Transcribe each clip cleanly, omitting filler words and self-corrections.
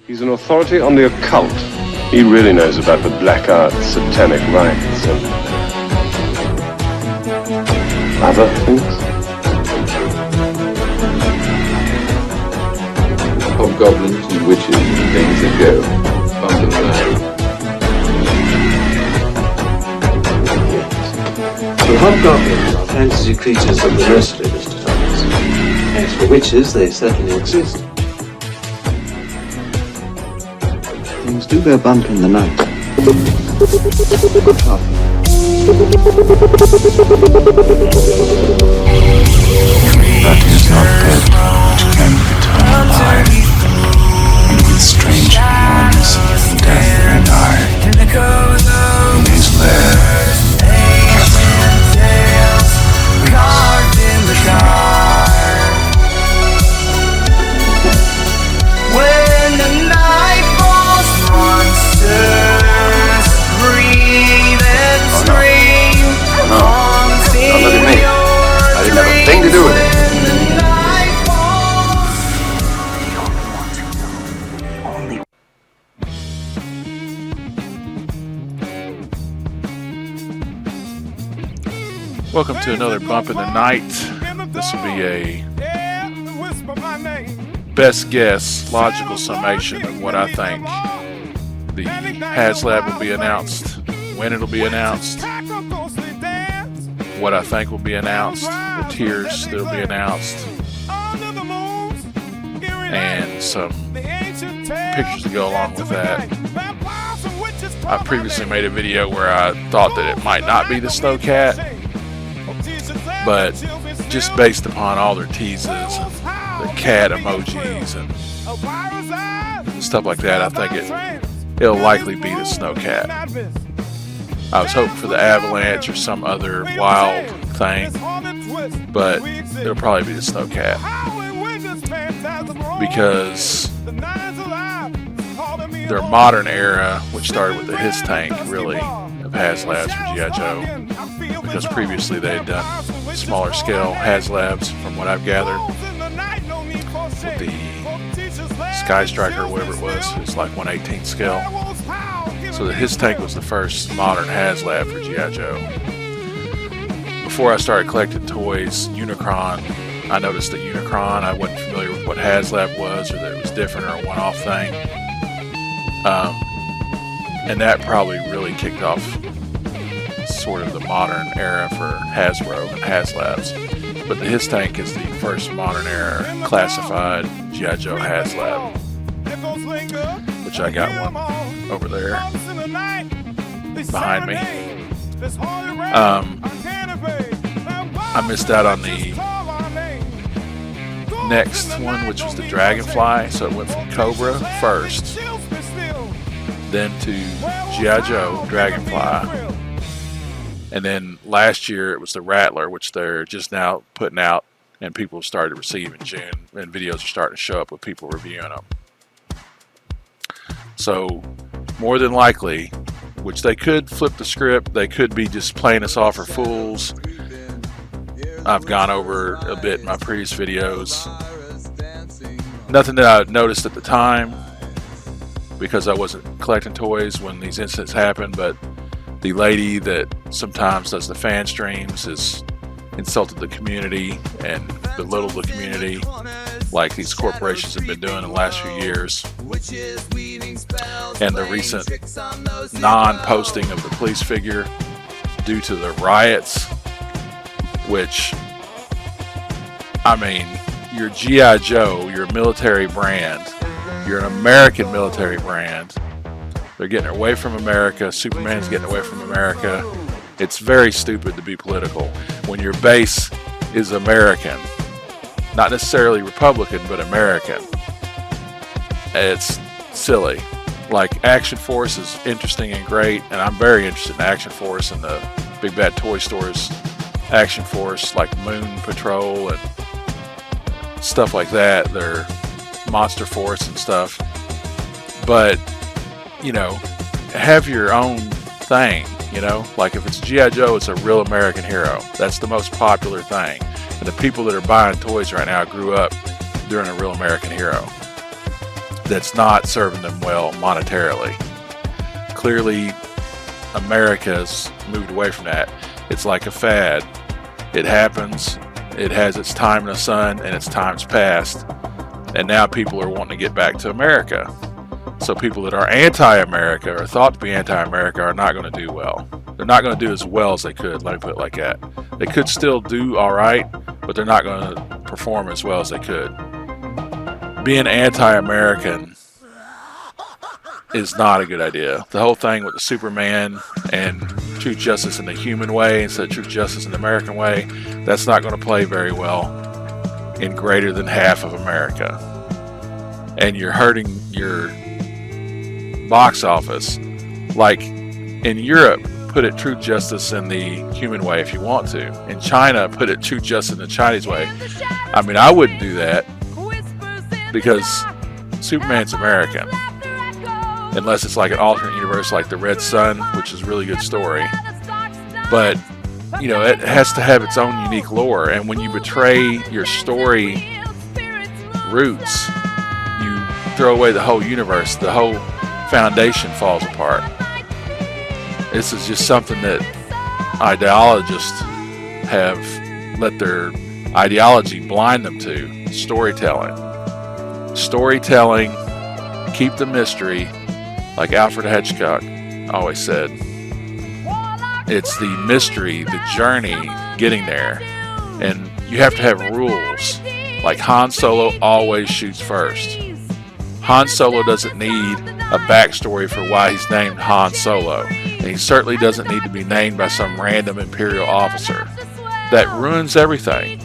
He's an authority on the occult. He really knows about the black arts, satanic rites, and other things. Hobgoblins and witches and things that go bump in the night. The hobgoblins are fantasy creatures of the nursery, Mr. Thomas. As for witches, they certainly exist. Things do go bump in the night. That is not dead, which can return alive, and with strange hands, death and I, in his lair. When the night falls, monsters breathe and scream. Don't look at me. I didn't have a thing to do with it. Welcome to another Bump in the Night. This will be a best guess, logical summation of what I think the HASLAB will be announced, when it'll be announced, what I think will be announced, the tiers that will be announced, and some pictures to go along with that. I previously made a video where I thought that it might not be the SNOWCAT, but just based upon all their teases and the cat emojis and stuff like that, I think it'll likely be the SNOWCAT. I was hoping for the avalanche or some other wild thing, but it'll probably be the SNOWCAT, because their modern era, which started with the HIS tank, really, of HASLABs for G.I. Joe, because previously they had done smaller scale HASLABs, from what I've gathered, with the Sky Striker or whatever it was. It's like 1/18 scale. So the HIS tank was the first modern HASLAB for G.I. Joe. Before I started collecting toys, Unicron, I noticed that Unicron, I wasn't familiar with what HASLAB was, or that it was different or a one-off thing. And that probably really kicked off sort of the modern era for Hasbro and HASLABs. But the HIS tank is the first modern era classified G.I. Joe HASLAB, which I got one over there behind me. I missed out on the next one, which was the Dragonfly, so it went from Cobra first, then to G.I. Joe Dragonfly, and then last year it was the Rattler, which they're just now putting out, and people started to receive in June, and videos are starting to show up with people reviewing them. So more than likely, which they could flip the script, they could be just playing us off for fools. I've gone over a bit in my previous videos. Nothing that I noticed at the time, because I wasn't collecting toys when these incidents happened, but the lady that sometimes does the fan streams has insulted the community and belittled the community, like these corporations have been doing in the last few years. And the recent non-posting of the police figure due to the riots, which, I mean, you're G.I. Joe, you're a military brand, you're an American military brand. They're getting away from America. Superman's getting away from America. It's very stupid to be political when your base is American. Not necessarily Republican, but American. It's silly. Like, Action Force is interesting and great, and I'm very interested in Action Force and the Big Bad Toy Store's Action Force, like Moon Patrol and stuff like that. They're Monster Force and stuff. But, you know, have your own thing, you know? Like, if it's G.I. Joe, it's a real American hero. That's the most popular thing. And the people that are buying toys right now grew up during a real American hero. that's not serving them well monetarily. Clearly, America's moved away from that. It's like a fad. It happens, it has its time in the sun, and its time's past. And now people are wanting to get back to America. So people that are anti-America or thought to be anti-America are not going to do well. They're not going to do as well as they could, let me put it like that. They could still do all right, but they're not going to perform as well as they could. Being anti-American is not a good idea. The whole thing with the Superman and truth, justice in the human way instead of truth, justice in the American way, that's not going to play very well in greater than half of America. And you're hurting your box office. Like in Europe, put it truth, justice in the human way if you want to. In China, put it truth, justice in the Chinese way. I mean, I wouldn't do that because Superman's American. Unless it's like an alternate universe like the Red Sun, which is a really good story. But, you know, it has to have its own unique lore. And when you betray your story roots, you throw away the whole universe. The whole foundation falls apart. This is just something that ideologists have let their ideology blind them to. Storytelling. Storytelling, keep the mystery, like Alfred Hitchcock always said. It's the mystery, the journey, getting there. And you have to have rules. Like Han Solo always shoots first. Han Solo doesn't need a backstory for why he's named Han Solo. And he certainly doesn't need to be named by some random Imperial officer. That ruins everything.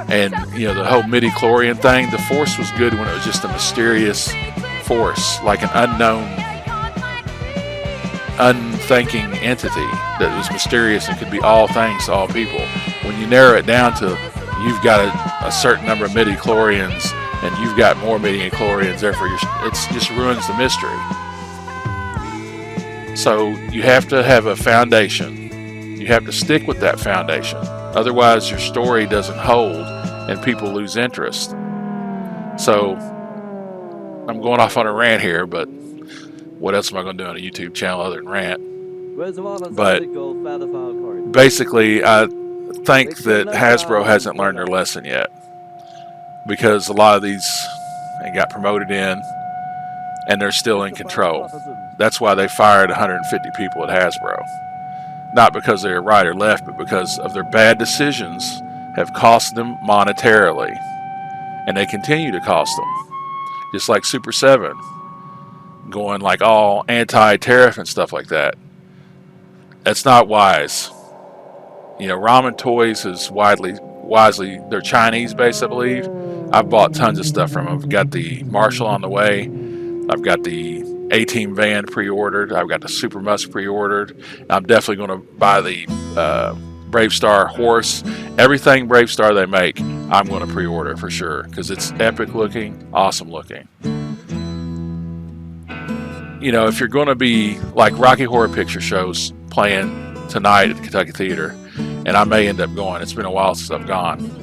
And, you know, the whole midi-chlorian thing, the Force was good when it was just a mysterious force, like an unknown, unthinking entity that was mysterious and could be all things to all people. When you narrow it down to you've got a certain number of midi-chlorians and you've got more midi-chlorians, therefore it just ruins the mystery. So you have to have a foundation. You have to stick with that foundation. Otherwise your story doesn't hold and people lose interest. So I'm going off on a rant here, but what else am I going to do on a YouTube channel other than rant? But basically, I think that Hasbro hasn't learned their lesson yet, because a lot of these got promoted in and they're still in control. That's why they fired 150 people at Hasbro. Not because they're right or left, but because of their bad decisions have cost them monetarily. And they continue to cost them. Just like Super 7, going like all anti-tariff and stuff like that. That's not wise. You know, Ramen Toys is wisely, they're Chinese based, I believe. I've bought tons of stuff from them. I've got the Marshall on the way. I've got the A-Team van pre-ordered. I've got the Super Musk pre-ordered. I'm definitely going to buy the Brave Star horse. Everything Brave Star they make, I'm going to pre-order for sure, because it's epic looking, awesome looking. You know, if you're going to be like Rocky Horror Picture Show's playing tonight at the Kentucky Theater, and I may end up going. It's been a while since I've gone.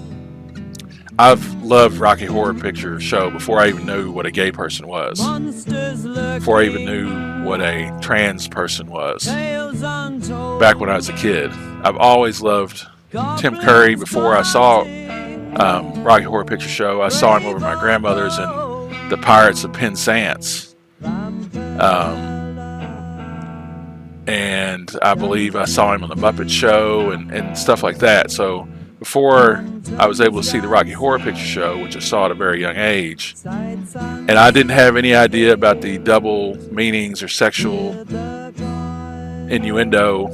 I've loved Rocky Horror Picture Show before I even knew what a gay person was. Before I even knew what a trans person was. Back when I was a kid. I've always loved Tim Curry. Before I saw Rocky Horror Picture Show, I saw him over my grandmother's in The Pirates of Penzance. And I believe I saw him on The Muppet Show and stuff like that. So before I was able to see the Rocky Horror Picture Show, which I saw at a very young age, and I didn't have any idea about the double meanings or sexual innuendo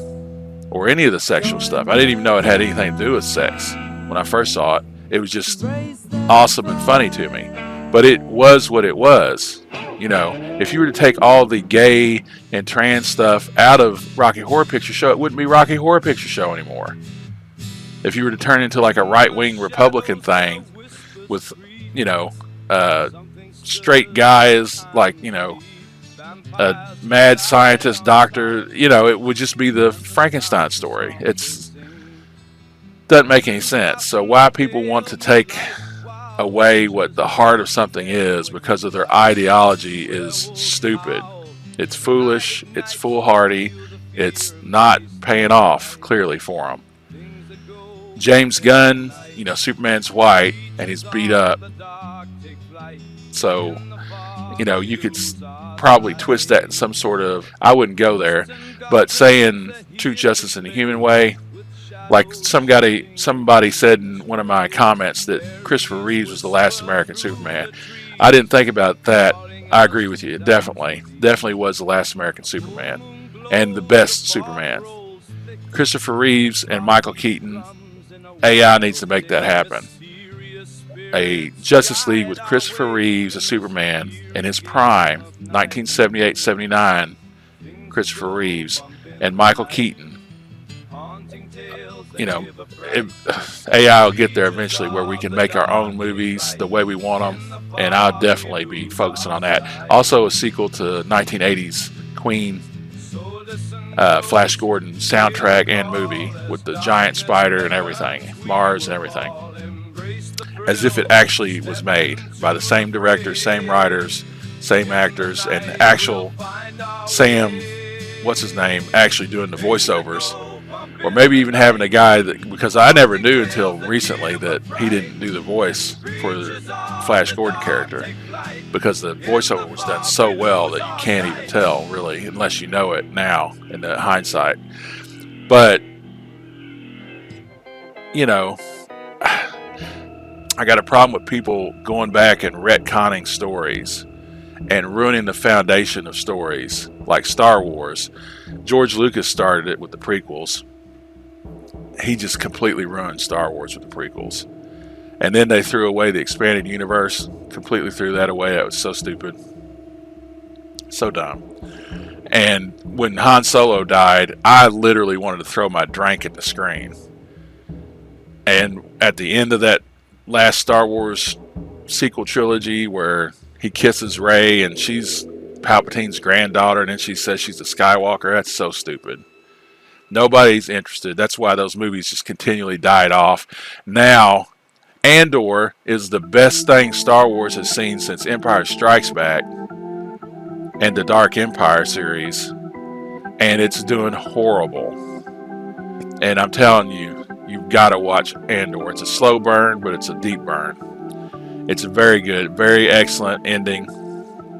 or any of the sexual stuff. I didn't even know it had anything to do with sex when I first saw it. It was just awesome and funny to me. But it was what it was. You know, if you were to take all the gay and trans stuff out of Rocky Horror Picture Show, it wouldn't be Rocky Horror Picture Show anymore. If you were to turn into like a right-wing Republican thing with, you know, straight guys like, you know, a mad scientist, doctor, you know, it would just be the Frankenstein story. Doesn't make any sense. So why people want to take away what the heart of something is because of their ideology is stupid. It's foolish. It's foolhardy. It's not paying off clearly for them. James Gunn, Superman's white and he's beat up. So, you could probably twist that in some sort of, I wouldn't go there, but saying true justice in a human way, like somebody said in one of my comments that Christopher Reeves was the last American Superman. I didn't think about that. I agree with you. It definitely was the last American Superman and the best Superman. Christopher Reeves and Michael Keaton, AI needs to make that happen. A Justice League with Christopher Reeves as Superman in his prime, 1978-79, Christopher Reeves, and Michael Keaton. AI will get there eventually where we can make our own movies the way we want them, and I'll definitely be focusing on that. Also a sequel to 1980s Queen, Flash Gordon soundtrack and movie with the giant spider and everything, Mars and everything, as if it actually was made by the same directors, same writers, same actors, and actual Sam, what's his name, actually doing the voiceovers. Or maybe even having a guy that, because I never knew until recently that he didn't do the voice for the Flash Gordon character, because the voiceover was done so well that you can't even tell really unless you know it now in the hindsight. But I got a problem with people going back and retconning stories and ruining the foundation of stories like Star Wars. George Lucas started it with the prequels. He just completely ruined Star Wars with the prequels. And then they threw away the expanded universe, completely threw that away. That was so stupid. So dumb. And when Han Solo died, I literally wanted to throw my drink at the screen. And at the end of that last Star Wars sequel trilogy where he kisses Rey and she's Palpatine's granddaughter and then she says she's a Skywalker, that's so stupid. Nobody's interested. That's why those movies just continually died off. Now, Andor is the best thing Star Wars has seen since Empire Strikes Back and the Dark Empire series, and it's doing horrible. And I'm telling you, you've got to watch Andor. It's a slow burn, but it's a deep burn. It's a very good, very excellent ending.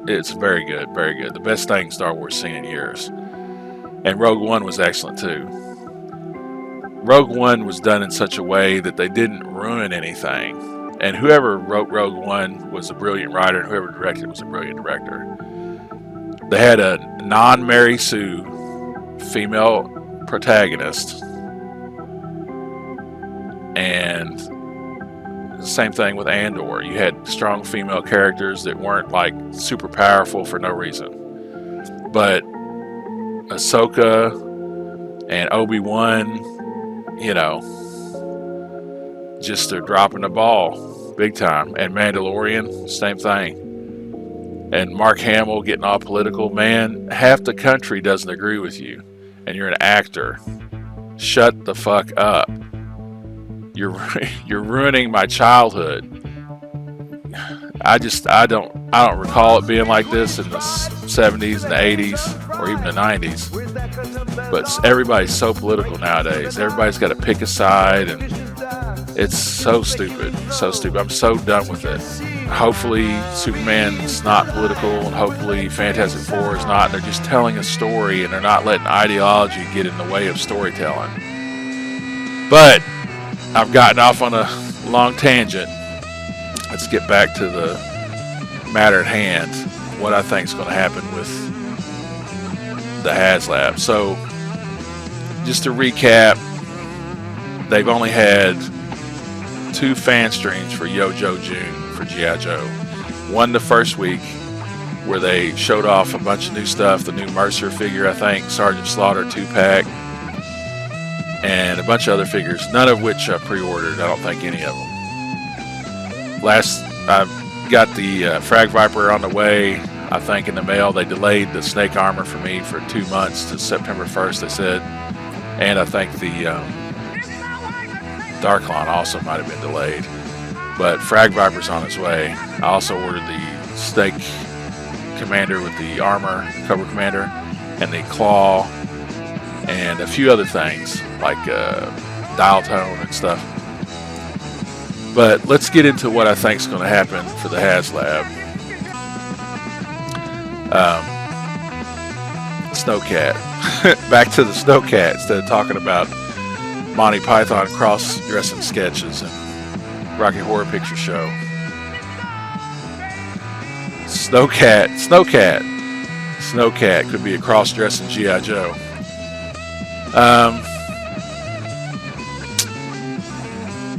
It's very good, very good. The best thing Star Wars seen in years. And Rogue One was excellent too. Rogue One was done in such a way that they didn't ruin anything. And whoever wrote Rogue One was a brilliant writer, and whoever directed it was a brilliant director. They had a non-Mary Sue female protagonist. And the same thing with Andor. You had strong female characters that weren't like super powerful for no reason. But Ahsoka and Obi-Wan, just they're dropping the ball big time. And Mandalorian, same thing. And Mark Hamill getting all political. Man, half the country doesn't agree with you, and you're an actor. Shut the fuck up. You're ruining my childhood. I don't recall it being like this in the 70s and the 80s or even the 90s. But everybody's so political nowadays. Everybody's got to pick a side, and it's so stupid. So stupid. I'm so done with it. Hopefully Superman's not political, and hopefully Fantastic Four is not. They're just telling a story, and they're not letting ideology get in the way of storytelling. But I've gotten off on a long tangent. Let's get back to the matter at hand, what I think is going to happen with the HASLAB. So, just to recap, they've only had 2 fan streams for Yo-Jo June for G.I. Joe. One the first week, where they showed off a bunch of new stuff, the new Mercer figure, I think, Sergeant Slaughter 2-pack, and a bunch of other figures, none of which I pre-ordered. I don't think any of them. I've got the Frag Viper on the way, I think, in the mail. They delayed the Snake Armor for me for 2 months to September 1st, they said. And I think the Darklon also might have been delayed. but Frag Viper's on its way. I also ordered the Snake Commander with the armor, Cobra Commander, and the Claw, and a few other things like dial tone and stuff. But let's get into what I think is going to happen for the HASLAB. Snowcat. Back to the Snowcat instead of talking about Monty Python cross-dressing sketches and Rocky Horror Picture Show. Snowcat could be a cross-dressing G.I. Joe.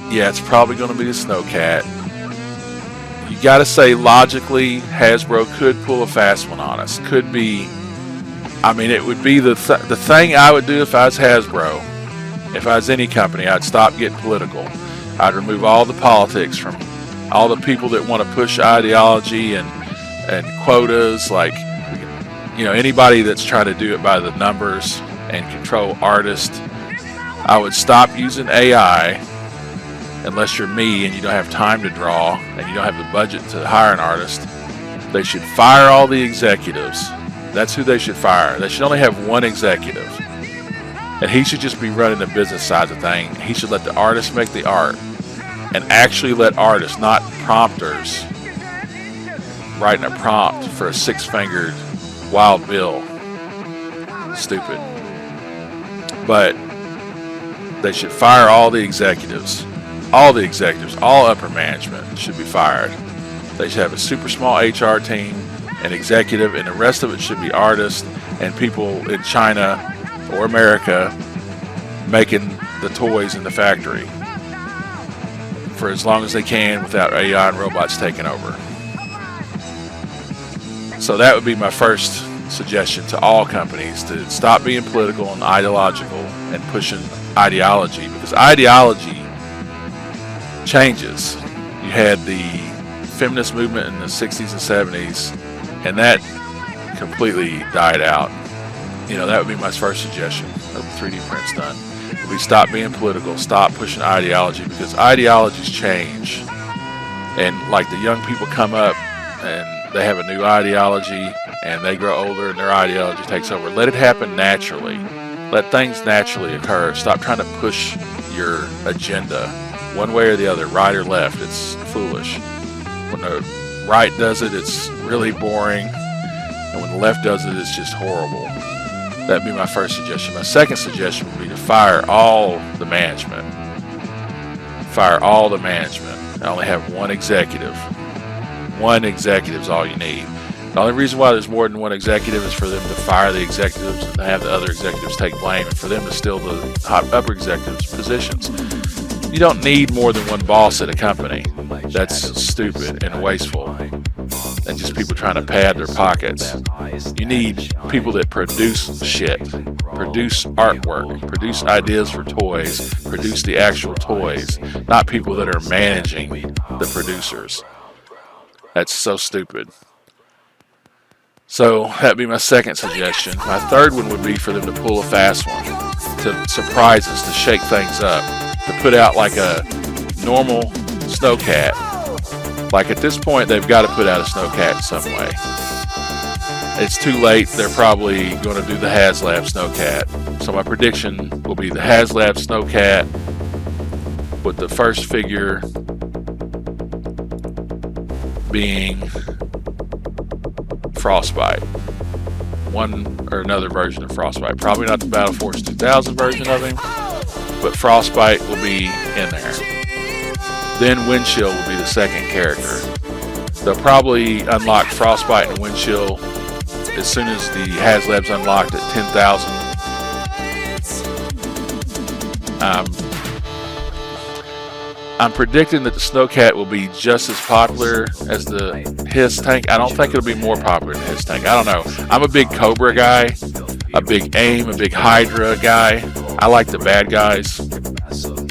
Yeah, it's probably going to be the Snowcat. You got to say, logically, Hasbro could pull a fast one on us. Could be. I mean, it would be the thing I would do if I was Hasbro. If I was any company, I'd stop getting political. I'd remove all the politics from all the people that want to push ideology and quotas. Like, you know, anybody that's trying to do it by the numbers and control artists. I would stop using AI. Unless you're me and you don't have time to draw and you don't have the budget to hire an artist. They should fire all the executives. That's who they should fire. They should only have one executive. And he should just be running the business side of the thing. He should let the artists make the art. And actually let artists, not prompters, writing a prompt for a six-fingered Wild Bill. Stupid. But they should fire all the executives. All the executives, all upper management should be fired. They should have a super small HR team, an executive, and the rest of it should be artists and people in China or America making the toys in the factory for as long as they can without AI and robots taking over. So that would be my first suggestion to all companies, to stop being political and ideological and pushing ideology, because ideology changes. You had the feminist movement in the 60s and 70s, and that completely died out. You know, that would be my first suggestion of the 3D prints done. We stop being political, stop pushing ideology, because ideologies change. And like the young people come up and they have a new ideology and they grow older and their ideology takes over. Let it happen naturally. Let things naturally occur. Stop trying to push your agenda one way or the other, right or left. It's foolish. When the right does it, it's really boring. And when the left does it, it's just horrible. That'd be my first suggestion. My second suggestion would be to fire all the management. Fire all the management. And only have one executive. One executive is all you need. The only reason why there's more than one executive is for them to fire the executives and have the other executives take blame, and for them to steal the upper executives' positions. You don't need more than one boss at a company. That's stupid and wasteful, and just people trying to pad their pockets. You need people that produce shit, produce artwork, produce ideas for toys, produce the actual toys, not people that are managing the producers. That's so stupid. So that'd be my second suggestion. My third one would be for them to pull a fast one, to surprise us, to shake things up, to put out like a normal Snowcat. Like at this point, they've got to put out a Snowcat in some way. It's too late. They're probably going to do the HASLAB Snowcat. So my prediction will be the HASLAB Snowcat with the first figure being Frostbite. One or another version of Frostbite. Probably not the Battle Force 2000 version of him, but Frostbite will be in there. Then Windshield will be the second character. They'll probably unlock Frostbite and Windshield as soon as the HASLAB's unlocked at 10,000. I'm predicting that the Snowcat will be just as popular as the HISS tank. I don't think it'll be more popular than the HISS tank. I don't know. I'm a big Cobra guy, a big AIM, a big Hydra guy. I like the bad guys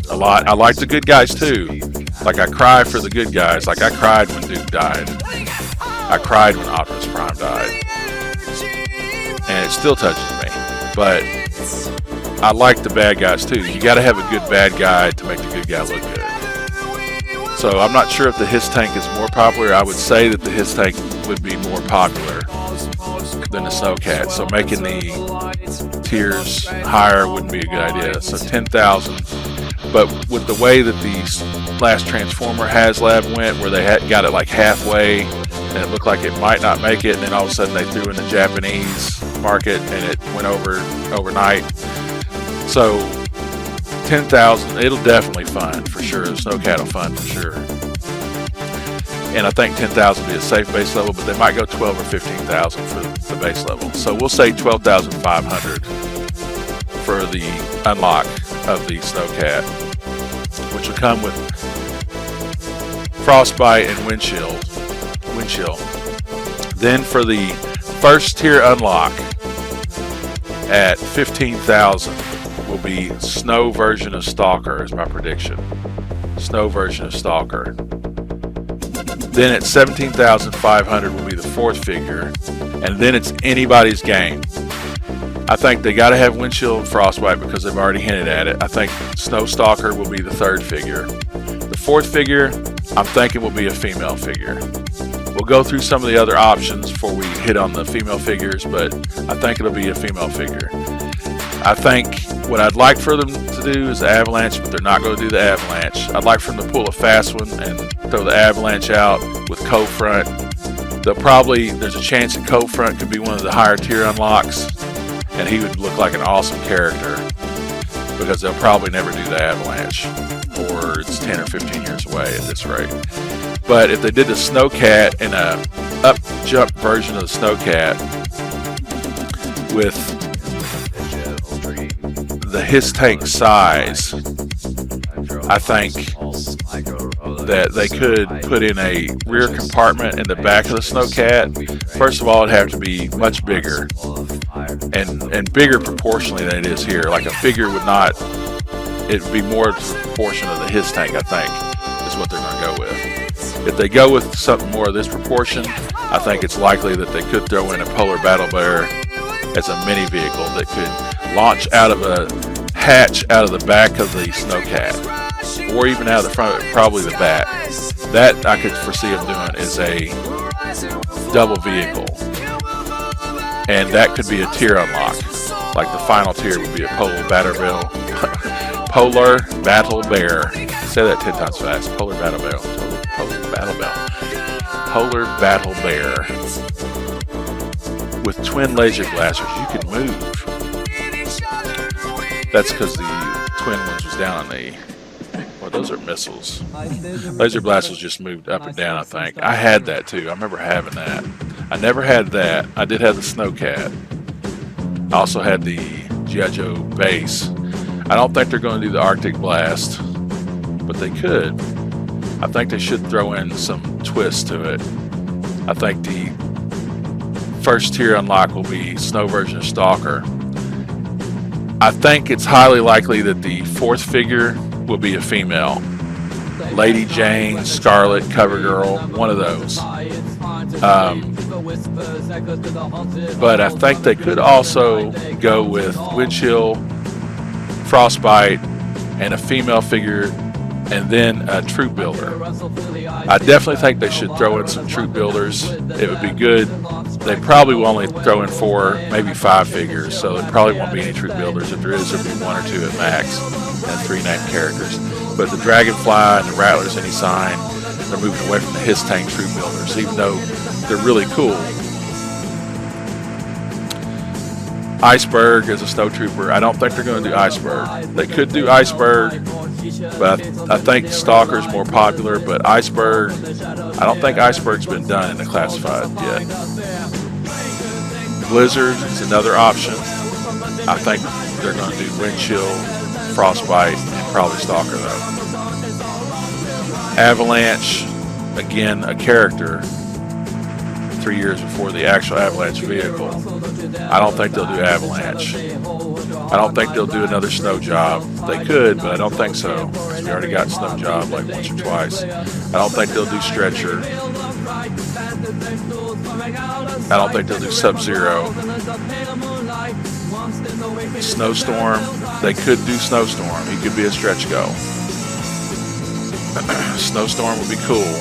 a lot. I like the good guys too. Like I cry for the good guys. Like I cried when Duke died. I cried when Optimus Prime died. And it still touches me. But I like the bad guys too. You got to have a good bad guy to make the good guy look good. So I'm not sure if the HIS tank is more popular. I would say that the HIS tank would be more popular than the SNOWCAT. So making the tiers higher wouldn't be a good idea. So 10,000. But with the way that the last Transformer HASLAB went, where they got it like halfway, and it looked like it might not make it, and then all of a sudden they threw in the Japanese market, and it went over overnight. So 10,000, it'll definitely fund for sure. The SNOWCAT will fund for sure. And I think 10,000 would be a safe base level, but they might go 12 or 15,000 for the base level. So we'll say 12,500 for the unlock of the SNOWCAT, which will come with frostbite and wind chill. Then for the first tier unlock at 15,000 will be snow version of Stalker, is my prediction. Snow version of Stalker. Then at 17,500 will be the fourth figure, and then it's anybody's game. I think they got to have Windshield and Frostbite because they've already hinted at it. I think Snow Stalker will be the third figure. The fourth figure, I'm thinking, will be a female figure. We'll go through some of the other options before we hit on the female figures, but I think it'll be a female figure. I think what I'd like for them to do is the Avalanche, but they're not going to do the Avalanche. I'd like for them to pull a fast one and throw the Avalanche out with Co-Front. There's a chance that Co-Front could be one of the higher tier unlocks, and he would look like an awesome character, because they'll probably never do the Avalanche, or it's 10 or 15 years away at this rate. But if they did the SNOWCAT in a up jump version of the SNOWCAT with the HIS tank size, I think that they could put in a rear compartment in the back of the SNOWCAT. First of all, it'd have to be much bigger, and bigger proportionally than it is here. Like a figure would not, it would be more to the proportion of the HIS tank, I think, is what they're going to go with. If they go with something more of this proportion, I think it's likely that they could throw in a Polar Battle Bear as a mini vehicle that could launch out of a hatch out of the back of the SNOWCAT, or even out of the front, probably the back. That I could foresee them doing is a double vehicle, and that could be a tier unlock. Like the final tier would be a Polar Battle Bear. Say that 10 times fast. Polar Battle Bear. Polar Battle Bear with twin laser blasters. You can move. That's because the twin ones was down on the. Well, those are missiles. Laser blasters just moved up and down, I think. I had that too. I remember having that. I never had that. I did have the SNOWCAT. I also had the G.I. Joe base. I don't think they're going to do the Arctic Blast, but they could. I think they should throw in some twist to it. I think the first tier unlock will be snow version of Stalker. I think it's highly likely that the fourth figure will be a female. Lady Jane, Scarlet, CoverGirl, one of those. But I think they could also go with Windshield, Frostbite, and a female figure, and then a troop builder. I definitely think they should throw in some troop builders. It would be good. They probably will only throw in 4, maybe 5 figures, so there probably won't be any troop builders. If there is, there'll be 1 or 2 at max, and 3 named characters. But the Dragonfly and the Rattlers, any sign, they're moving away from the HIS tank troop builders, even though they're really cool. Iceberg is a snow trooper. I don't think they're going to do Iceberg. They could do Iceberg, but I think Stalker's more popular. But Iceberg, I don't think Iceberg's been done in the classified yet. Blizzard is another option. I think they're going to do Windshield, Frostbite, and probably Stalker though. Avalanche, again, a character 3 years before the actual Avalanche vehicle. I don't think they'll do Avalanche. I don't think they'll do another Snow Job. They could, but I don't think so, because we already got Snow Job like once or twice. I don't think they'll do Stretcher. I don't think they'll do Sub-Zero. Snowstorm, they could do Snowstorm. He could be a stretch go. Snowstorm would be cool,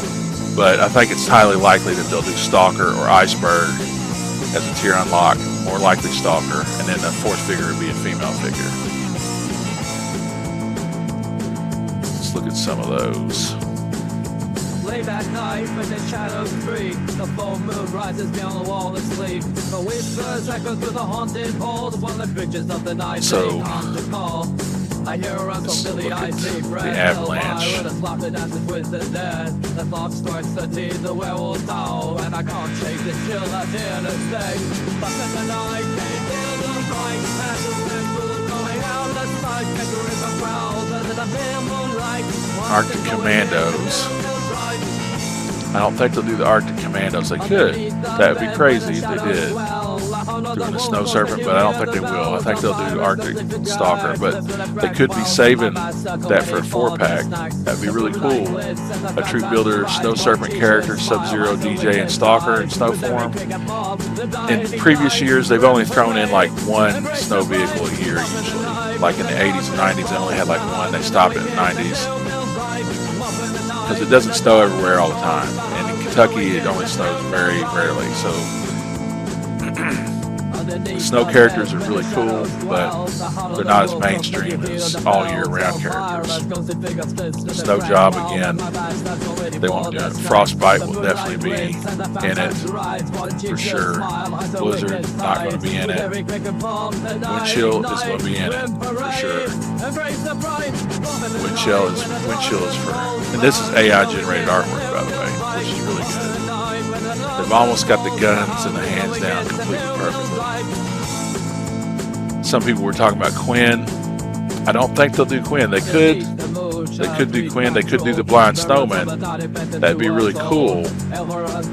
but I think it's highly likely that they'll do Stalker or Iceberg as a tier unlock. More likely Stalker, and then the fourth figure would be a female figure. Let's look at some of those. Late at night when the shadows free, the full moon rises beyond the wall asleep. The whispers echo through the haunted halls while the creatures of the night So, come to call. I hear a rustle till the eyes see the breath. avalanche. The slap that dances with the dead. The clock strikes the teeth, the werewolves howl, and I can't shake the chill that's here to stay. But in the night, they feel the fright, and the wind will going out. The side catcher is a growl, and the bare moonlight. Arctic Commandos. I don't think they'll do the Arctic Commandos. They could. That would be crazy if they did. Doing the Snow Serpent, but I don't think they will. I think they'll do Arctic Stalker, but they could be saving that for a 4-pack. That'd be really cool. A Troop Builder Snow Serpent character, Sub-Zero, DJ, and Stalker in snow form. In previous years, they've only thrown in like one snow vehicle a year usually. Like in the 80s and 90s, they only had like one. They stopped it in the 90s. Because it doesn't snow everywhere all the time. And in Kentucky, it only snows very rarely. So the snow characters are really cool, but they're not as mainstream as all year round characters. Snow Job again, they won't do it. Frostbite will definitely be in it for sure. Blizzard not going to be in it. Windchill is going to be in it for sure. Windchill is for, and this is AI generated artwork by the way, which is really good. They've almost got the guns and the hands down completely perfectly. Some people were talking about Quinn. I don't think they'll do Quinn. They could do Quinn. They could do the Blind Snowman. That'd be really cool.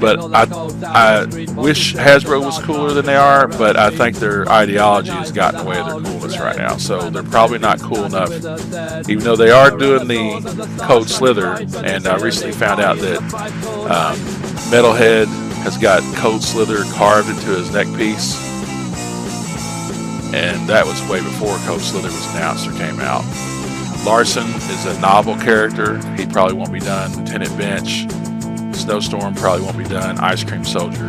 But I wish Hasbro was cooler than they are, but I think their ideology has gotten in the way of their coolness right now. So they're probably not cool enough. Even though they are doing the Code Slither, and I recently found out that Metalhead has got Code Slither carved into his neck piece. And that was way before Code Slither was announced or came out. Larson is a novel character. He probably won't be done. Lieutenant Bench. Snowstorm probably won't be done. Ice Cream Soldier.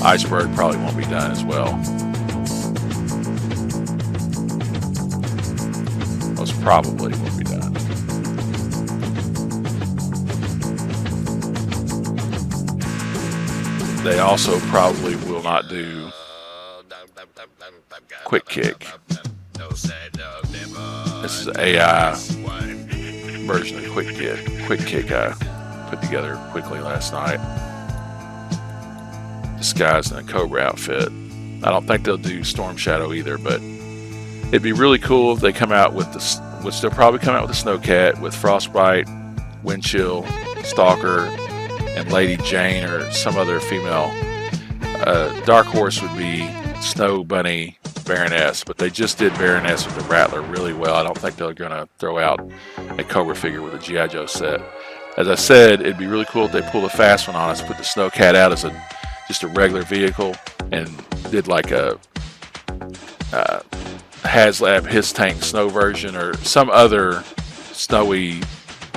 Iceberg probably won't be done as well. Most probably won't be done. They also probably will not do Quick Kick. This is an AI version of Quick Kick I put together quickly last night. Disguised in a Cobra outfit. I don't think they'll do Storm Shadow either, but it'd be really cool if they come out with which they'll probably come out with the Snowcat with Frostbite, Windchill, Stalker, and Lady Jane or some other female. Dark Horse would be Snow Bunny Baroness, but they just did Baroness with the Rattler really well. I don't think they're going to throw out a Cobra figure with a G.I. Joe set. As I said, it'd be really cool if they pull a fast one on us, put the Snowcat out as just a regular vehicle, and did like a HASLAB His Tank Snow version or some other snowy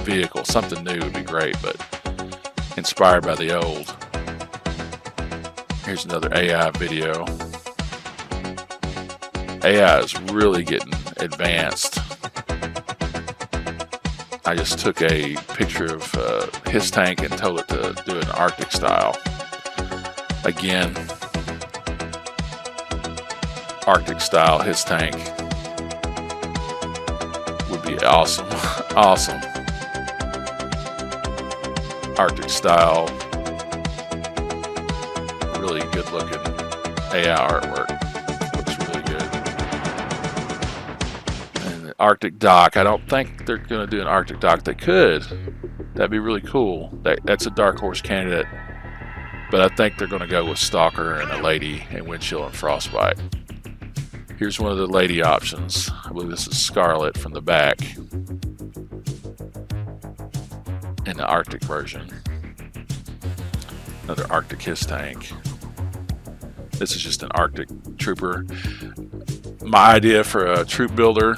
vehicle. Something new would be great, but inspired by the old. Here's another AI video. AI is really getting advanced. I just took a picture of his tank and told it to do an Arctic style. Again, Arctic style his tank would be awesome. Awesome. Arctic style, really good looking AI artwork. Looks really good. And the Arctic Dock, I don't think they're going to do an Arctic Dock. They could. That'd be really cool. That's a Dark Horse candidate. But I think they're going to go with Stalker and a Lady and Windchill and Frostbite. Here's one of the Lady options. I believe this is Scarlet from the back. In the Arctic version. Another Arctic His Tank. This is just an Arctic Trooper. My idea for a troop builder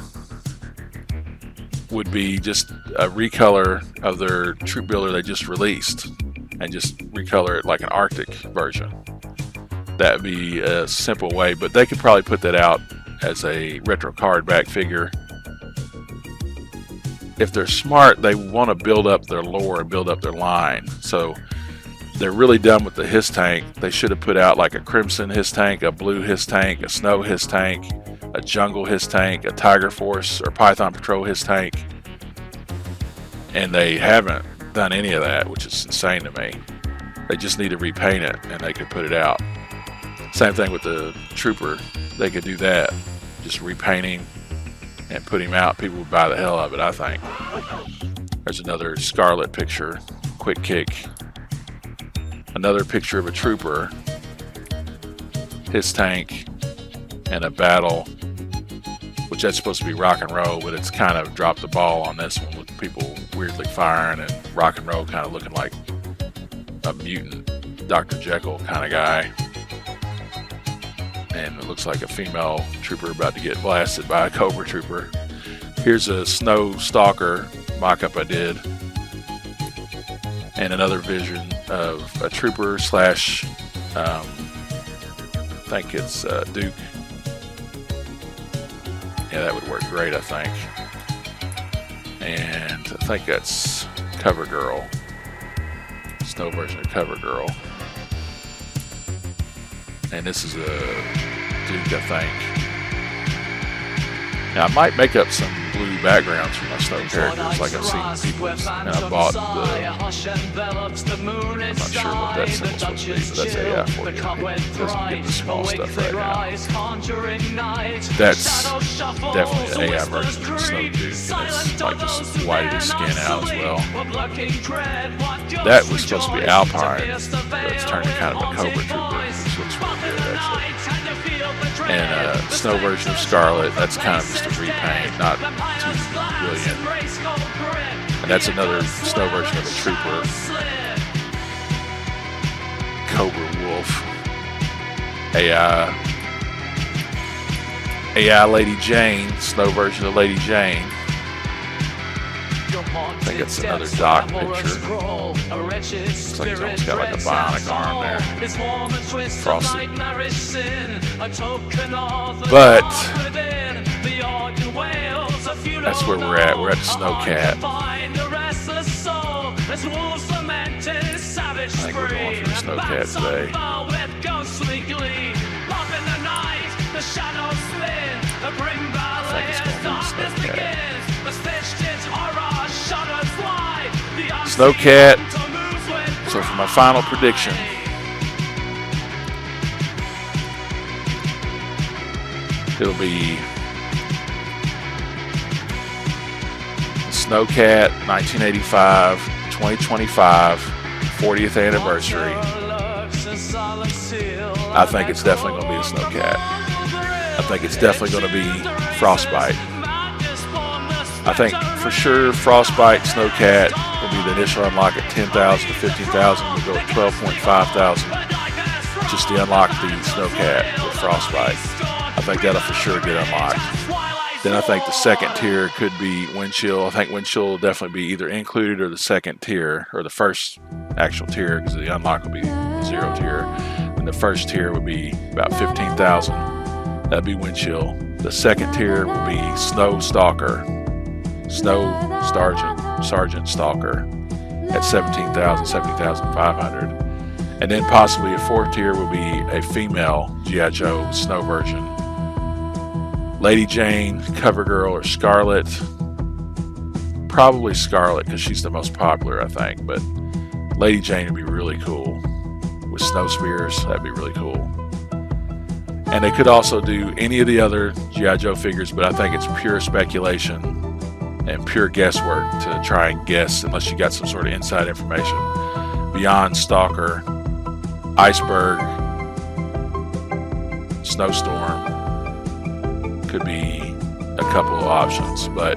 would be just a recolor of their troop builder they just released, and just recolor it like an Arctic version. That would be a simple way, but they could probably put that out as a retro card back figure. If they're smart, they want to build up their lore and build up their line. So they're really done with the HISS tank. They should have put out like a Crimson HISS tank, a Blue HISS tank, a Snow HISS tank, a Jungle HISS tank, a Tiger Force or Python Patrol HISS tank. And they haven't done any of that, which is insane to me. They just need to repaint it and they could put it out. Same thing with the Trooper. They could do that. Just repainting and put him out. People would buy the hell out of it, I think. There's another Scarlet picture. Quick kick. Another picture of a Trooper. His tank. And a battle. Which that's supposed to be rock and roll, but it's kind of dropped the ball on this one with people weirdly firing and rock and roll kind of looking like a mutant Dr. Jekyll kind of guy. And it looks like a female trooper about to get blasted by a Cobra trooper. Here's a Snow Stalker mock-up I did. And another vision of a trooper slash, I think it's Duke. Yeah, that would work great, I think. And I think that's Cover Girl. Snow version of Cover Girl. And this is a Duke, I think. Now, I might make up some blue backgrounds for my Snow characters, like I've seen people, and I bought the, I'm not sure what that symbol's supposed to be, but that's AI for you. It doesn't get the small stuff right now. That's definitely an AI version of Snow Duke, and it's like just whited his skin out as well. That was supposed to be Alpine, but it's turned to kind of a Cobra trooper, which looks really good, actually. And a Snow version of Scarlet, that's kind of just a repaint, not too brilliant. And that's another Snow version of a trooper. Cobra Wolf. AI Lady Jane, Snow version of Lady Jane. I think it's another Doc picture. Looks like he's almost got like a bionic arm there. Frosted. But that's where we're at. We're at the SNOWCAT. I think we're going for the SNOWCAT today. I think it's going to be the SNOWCAT. SNOWCAT. So for my final prediction, it'll be SNOWCAT 1985, 2025, 40th anniversary. I think it's definitely going to be a SNOWCAT. I think it's definitely going to be Frostbite. I think for sure Frostbite SNOWCAT will be the initial unlock at 10,000 to 15,000. We'll go at 12.5 thousand just to unlock the SNOWCAT with Frostbite. I think that'll for sure get unlocked. Then I think the second tier could be Windchill. I think Windchill will definitely be either included or the second tier, or the first actual tier, because the unlock will be 0 tier. And the first tier would be about 15,000. That'd be Windchill. The second tier will be Snow Stalker, Snow Sergeant Stalker at 17,000, 17,500. And then possibly a fourth tier will be a female G.I. Joe Snow version. Lady Jane, Cover Girl, or Scarlet. Probably Scarlet because she's the most popular, I think. But Lady Jane would be really cool. With snow spears, that'd be really cool. And they could also do any of the other G.I. Joe figures, but I think it's pure speculation and pure guesswork to try and guess, unless you got some sort of inside information. Beyond Stalker, Iceberg, Snowstorm, could be a couple of options, but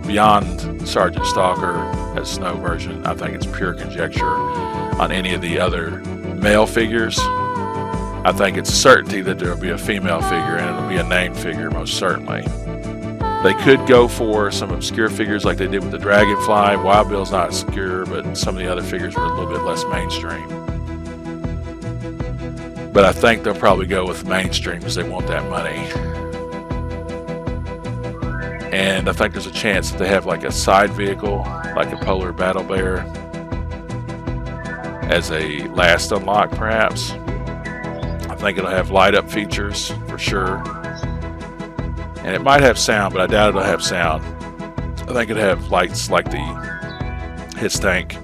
beyond Sergeant Stalker as Snow version, I think it's pure conjecture on any of the other male figures. I think it's a certainty that there will be a female figure, and it'll be a named figure most certainly. They could go for some obscure figures like they did with the Dragonfly. Wild Bill's not obscure, but some of the other figures were a little bit less mainstream. But I think they'll probably go with mainstream because they want that money. And I think there's a chance that they have like a side vehicle, like a Polar Battle Bear, as a last unlock perhaps. I think it'll have light up features for sure. And it might have sound, but I doubt it'll have sound. I think it'll have lights like the His Tank.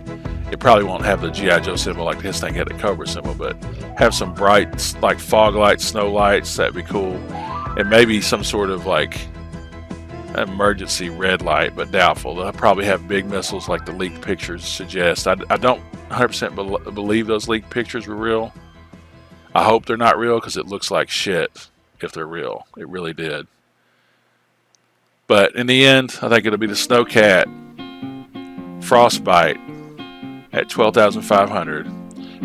It probably won't have the G.I. Joe symbol like the His Tank had the Cobra symbol, but have some bright, like fog lights, snow lights. That'd be cool. And maybe some sort of like emergency red light, but doubtful. They'll probably have big missiles like the leaked pictures suggest. I don't 100% believe those leaked pictures were real. I hope they're not real because it looks like shit if they're real. It really did. But in the end, I think it'll be the Snowcat Frostbite at $12,500.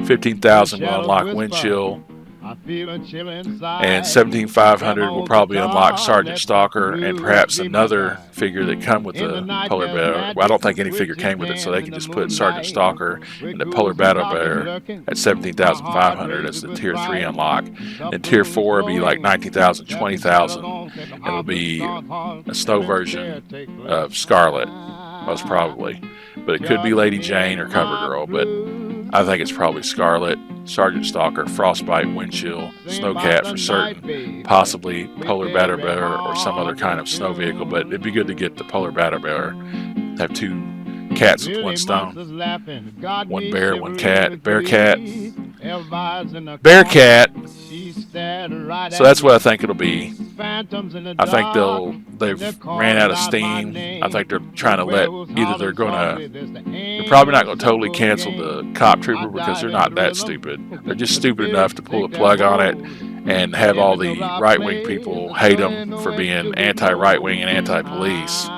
$15,000 will unlock Wind Chill, and $17,500 will probably unlock Sergeant Stalker and perhaps another figure that come with the Polar Bear. Well, I don't think any figure came with it, so they can just put Sergeant Stalker and the Polar Battle Bear at $17,500 as the Tier 3 unlock. And Tier 4 will be like $19,000, $20,000. It'll be a snow version of Scarlet, most probably. But it could be Lady Jane or CoverGirl, but I think it's probably Scarlet, Sergeant Stalker, Frostbite, Wind Chill, Snowcat for certain, possibly Polar Battle Bear or some other kind of snow vehicle, but it'd be good to get the Polar Battle Bear. Have two cats with one stone. One bear, one cat. Bearcat. Bearcat. So that's what I think it'll be. I think they've ran out of steam. I think they're trying to they're probably not going to totally cancel the Cop Trooper because they're not that stupid. They're just stupid enough to pull the plug on it and have all the right-wing people hate them for being anti-right-wing and anti-police.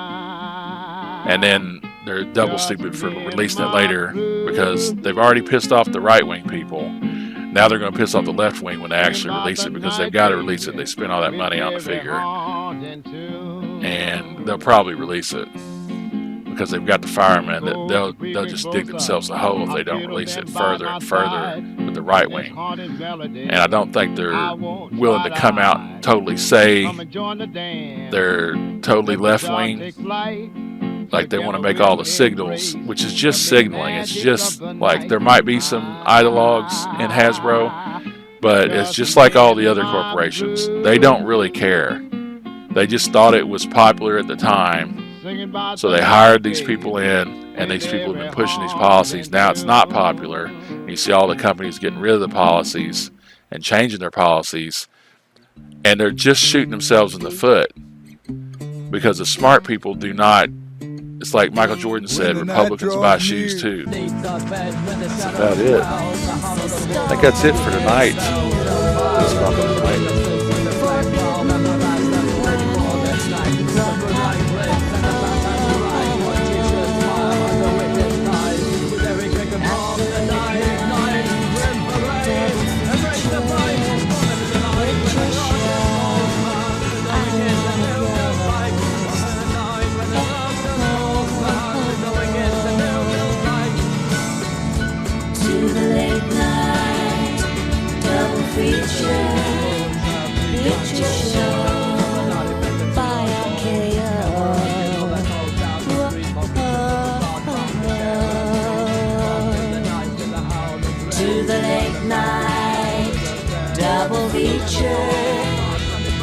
And then they're double stupid for releasing it later because they've already pissed off the right-wing people. Now they're going to piss off the left wing when they actually release it because they've got to release it. They spent all that money on the figure. And they'll probably release it because they've got the firemen that they'll just dig themselves a hole if they don't release it further and further with the right wing. And I don't think they're willing to come out and totally say they're totally left wing. Like they want to make all the signals, which is just signaling. It's just like there might be some ideologues in Hasbro, but it's just like all the other corporations. They don't really care. They just thought it was popular at the time, so they hired these people in, and these people have been pushing these policies. Now it's not popular. You see all the companies getting rid of the policies and changing their policies, and they're just shooting themselves in the foot because the smart people do not. It's like Michael Jordan said, Republicans buy shoes too. That's about it. I think that's it for tonight.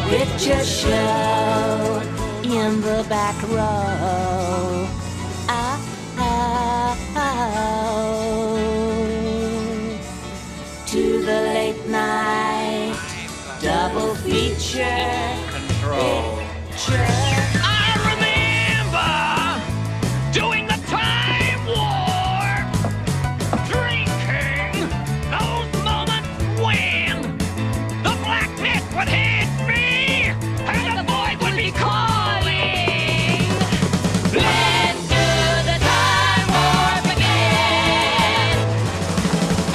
Picture show in the back row. To the late night double feature. Control. I remember doing the time warp, drinking those moments when the black pit would hit me and the void would be calling. Let's do the time warp again.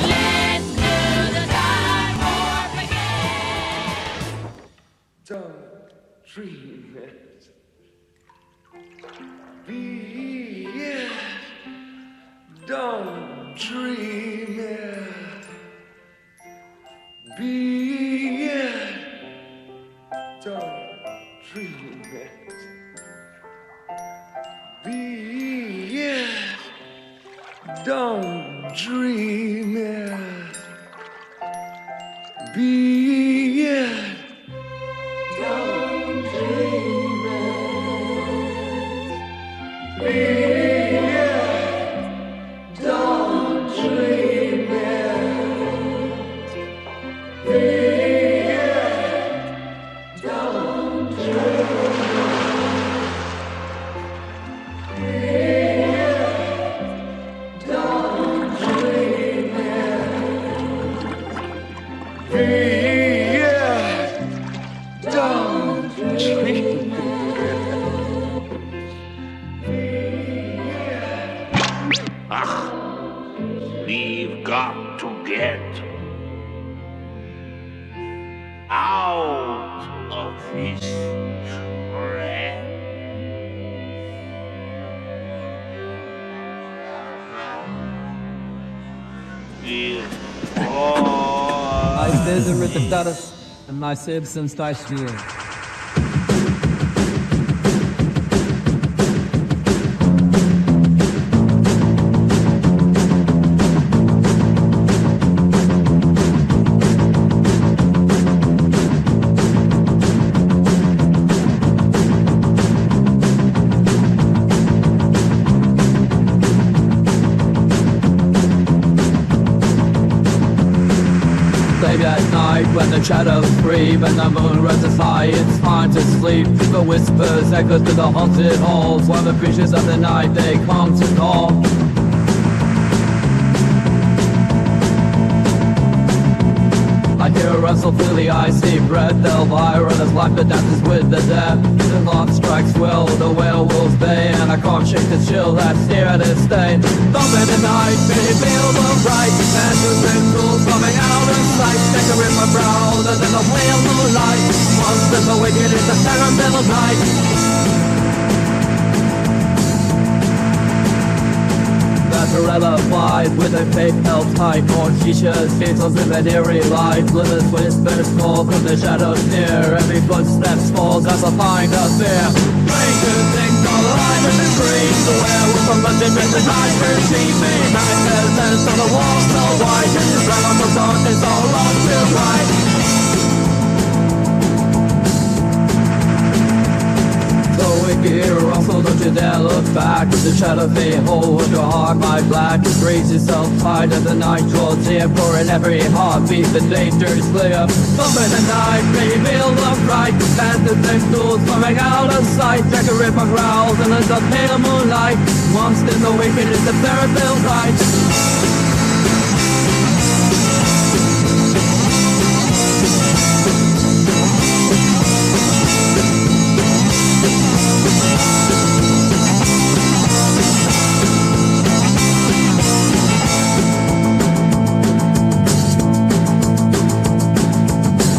Let's do the time warp again. Don't dream it. Be it, don't dream it. Be it, don't dream it. Be it, don't dream it. Be it, don't dream it. Be it, don't dream it. Be it, don't dream it. Be it, don't dream it. Be it, don't dream it. We've got to get out of this trap. I visited the status and my citizens died here. Late at night when the shadows breathe and the moon rises high, it's time to sleep. The whispers echo through the haunted halls while the creatures of the night they come to call. I hear a rustle through the icy breath. Elvira, this life that dances with the dead. The clock strikes well, the werewolves bay, and I can't shake the chill that's here to stay. Thumping the night, may feel the bright phantoms and ghouls coming out of sight. Take a rip my brow, and then the pale moonlight. Monsters awaken in the terrible night. Cinderella flies with a fake held tight. More shisha's cancels in an eerie light. Slithers whispers call from the shadows near. Every footstep falls as I find a fear. Stranger things all alive in the dreams. The werewolf from London with the night see me. Nightmares on the wall so white. And the red on the darkness all on till right. Here, also don't you dare look back. The shadows they hold your heart, my black. Raise yourself tight as the night draws near. For in every heartbeat the danger is clear. Thumping the night, reveal the fright. Phantoms and ghouls coming out of sight. Jack a rip and growls and there's a pale moonlight. Monsters awaken in the terrible light.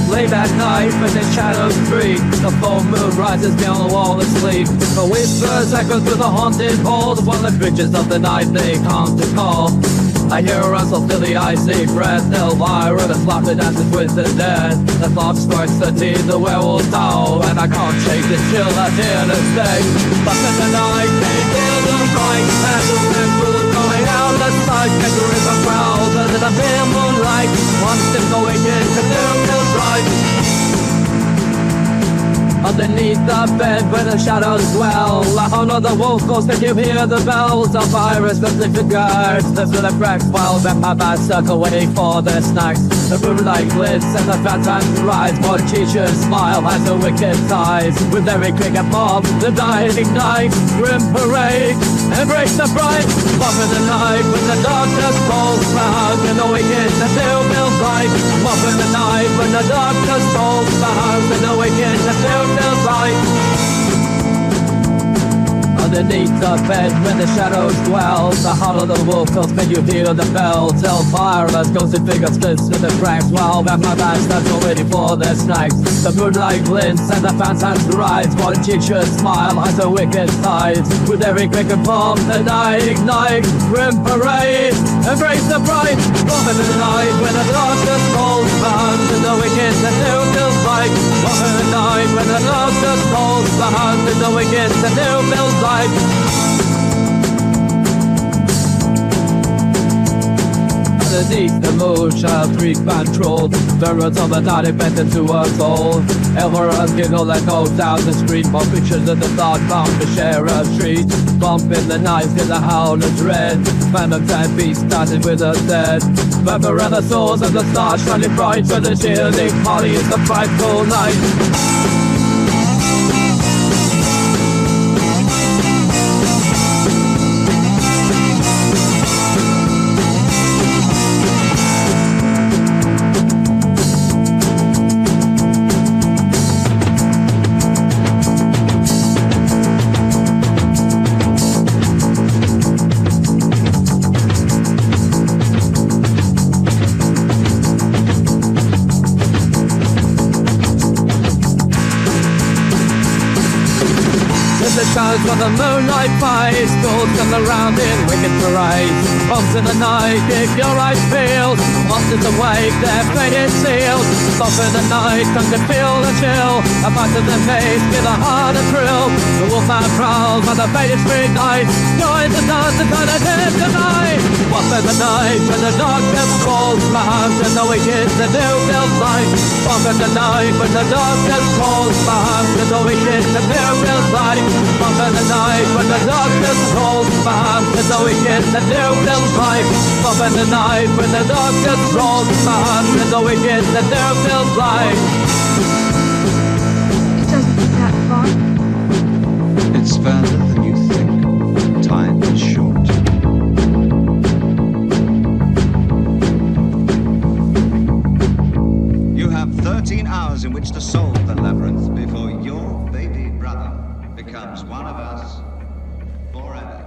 Late at night when the shadows creep, the full moon rises beyond the wall asleep. The whispers echo through the haunted halls while the creatures of the night they come to call. I hear a rustle through the icy breath. Elvira, the slap that dances with the dead. The clock strikes 13, the werewolves howl, and I can't shake the chill that's here to stay. But in the night, they feel the fright. Phantoms and ghouls going out of sight. Get the river growls under the pale moonlight. Monsters awaken to their real bright. Underneath the bed where the shadows dwell, I honor the wolf ghost and you hear the bells of Iris that lift the guards. Lift to the cracks while vampires circle waiting for their snacks. The moonlight glitz and the phantoms rise. More teachers smile as the wicked sighs. With every cricket bomb, the dying ignite. Grim parade, embrace the bright. Love in the night when the darkness falls round. And awaken the pale light. Love in the night when the darkness falls round. And awaken the pale light. underneath the bed where the shadows dwell. The heart of the wolf calls when you hear the bell. Hellfire as ghostly figures fist in the cracks. While at my back steps already for their snacks. The moonlight glints and the fans hands rise. One teacher smile has a wicked side. With every quick and bomb the night ignites. Grim parade, embrace the bright. Off in the night when the darkness falls behind. And the wicked that new feels like. Off in the night when the darkness falls behind. And the wicked that new feels like. Underneath the moon shall creep and troll. Spirits of the night invented to us all. Elmer's giggle and go down the street. More pictures of the dark bound to share a street. Bump in the night in the howl of dread. Phantoms and beasts standing with us dead. Remember the souls of the stars shining bright. For the shielding party is the frightful night. The shines when the moonlight fights. Ghouls come around in wicked parades. Bumps in the night, if your eyes feel. Monsters awake, their faded seals. Stop in the night, time to feel the chill. A bite to the face, give a heart a thrill. The wolfman prowls by the faded street nights. Join the dance and turn it into night. Up in the night when the darkness calls. Behind and the wicked, the new feels light. Up in the night when the darkness calls. Behind and the wicked, the new feels light. Up in the night when the darkness rolls behind and the wicked that new feels like. Up in the night when the darkness rolls behind and the wicked that new feels like. It doesn't look that far. It's further than you think. Time is short. You have 13 hours in which to solve the labyrinth before your baby brother becomes one of us forever.